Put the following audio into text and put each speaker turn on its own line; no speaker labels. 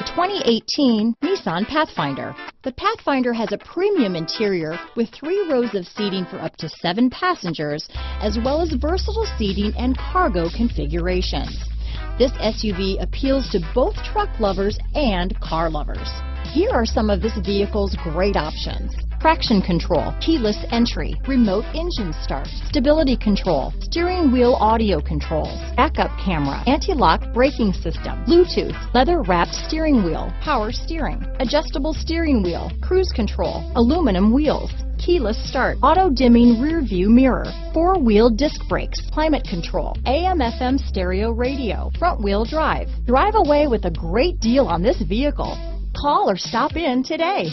The 2018 Nissan Pathfinder. The Pathfinder has a premium interior with 3 rows of seating for up to 7 passengers, as well as versatile seating and cargo configurations. This SUV appeals to both truck lovers and car lovers. Here are some of this vehicle's great options: traction control, keyless entry, remote engine start, stability control, steering wheel audio controls, backup camera, anti-lock braking system, Bluetooth, leather-wrapped steering wheel, power steering, adjustable steering wheel, cruise control, aluminum wheels, keyless start, auto-dimming rear view mirror, 4-wheel disc brakes, climate control, AM/FM stereo radio, front-wheel drive. Drive away with a great deal on this vehicle. Call or stop in today.